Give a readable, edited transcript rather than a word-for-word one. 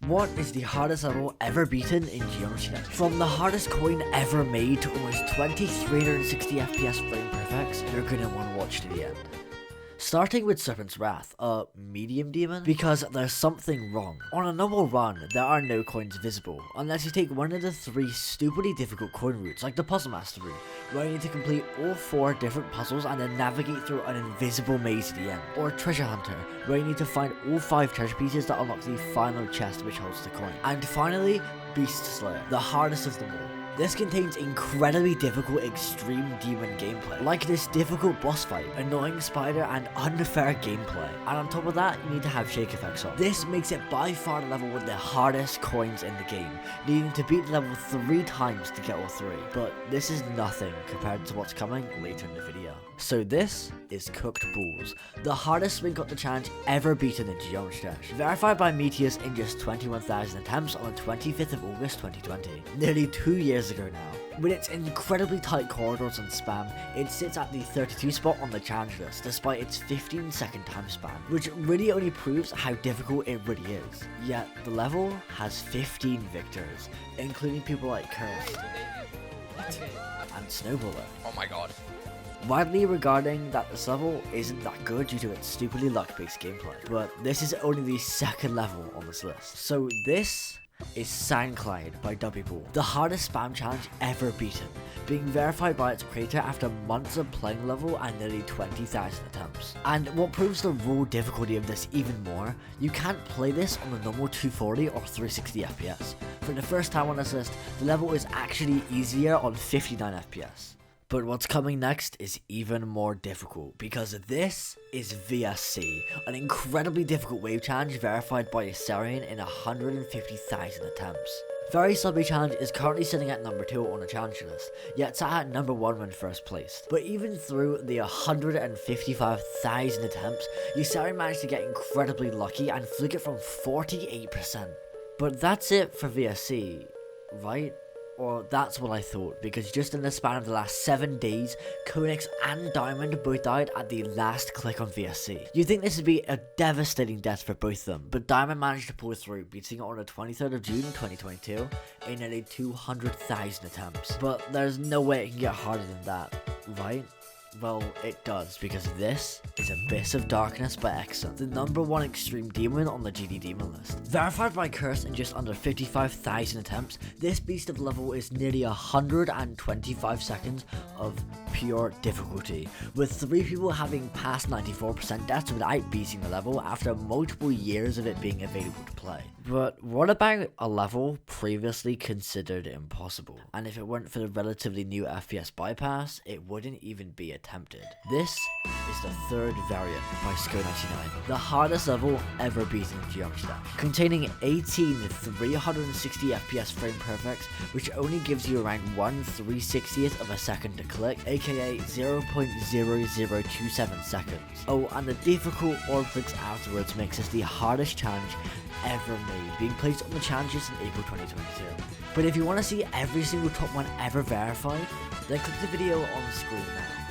What is the hardest level ever beaten in Geometry Dash? From the hardest coin ever made to almost 2360 FPS frame perfects, you're gonna want to watch to the end. Starting with Serpent's Wrath, a medium demon, because there's something wrong. On a normal run, there are no coins visible, unless you take one of the 3 stupidly difficult coin routes, like the Puzzle Master route, where you need to complete all 4 different puzzles and then navigate through an invisible maze at the end. Or Treasure Hunter, where you need to find all 5 treasure pieces that unlock the final chest which holds the coin. And finally, Beast Slayer, the hardest of them all. This contains incredibly difficult extreme demon gameplay, like this difficult boss fight, annoying spider, and unfair gameplay. And on top of that, you need to have shake effects on. This makes it by far the level with the hardest coins in the game, needing to beat the level 3 times to get all 3. But this is nothing compared to what's coming later in the video. So this is Cooked Balls, the hardest Swing Cut the Challenge ever beaten in Geometry Dash, verified by Meteus in just 21,000 attempts on the 25th of August 2020, nearly 2 years ago now. With its incredibly tight corridors and spam, it sits at the 32 spot on the challenge list despite its 15-second time span, which really only proves how difficult it really is. Yet the level has 15 victors, including people like Curse and Snowballer. Oh my god. Widely regarding that this level isn't that good due to its stupidly luck-based gameplay, but this is only the 2nd level on this list. So this is Sandcloud by Wball, the hardest spam challenge ever beaten, being verified by its creator after months of playing level and nearly 20,000 attempts. And what proves the raw difficulty of this even more, you can't play this on the normal 240 or 360 FPS. For the first time on this list, the level is actually easier on 59 FPS. But what's coming next is even more difficult, because this is VSC, an incredibly difficult wave challenge verified by Asarian in 150,000 attempts. Very Subway Challenge is currently sitting at number 2 on the challenge list, yet sat at number 1 when first placed. But even through the 155,000 attempts, Asarian managed to get incredibly lucky and flick it from 48%. But that's it for VSC, right? Or that's what I thought, because just in the span of the last 7 days, Konix and Diamond both died at the last click on VSC. You'd think this would be a devastating death for both of them, but Diamond managed to pull through, beating it on the 23rd of June 2022 in nearly 200,000 attempts. But there's no way it can get harder than that, right? Well, it does, because this is Abyss of Darkness by Exa, the number 1 extreme demon on the GD demon list. Verified by Curse in just under 55,000 attempts, this beast of level is nearly 125 seconds of pure difficulty, with 3 people having passed 94% deaths without beating the level after multiple years of it being available to play. But what about a level previously considered impossible? And if it weren't for the relatively new FPS bypass, it wouldn't even be attempted. This is the 3rd variant by Sko99, the hardest level ever beaten in Geometry Dash, containing 18 360 FPS frame perfects, which only gives you around 1/360th of a second to click, aka 0.0027 seconds. Oh, and the difficult orb clicks afterwards makes this the hardest challenge ever made, being placed on the challenges in April 2022. But if you want to see every single top 1 ever verified, then click the video on the screen now.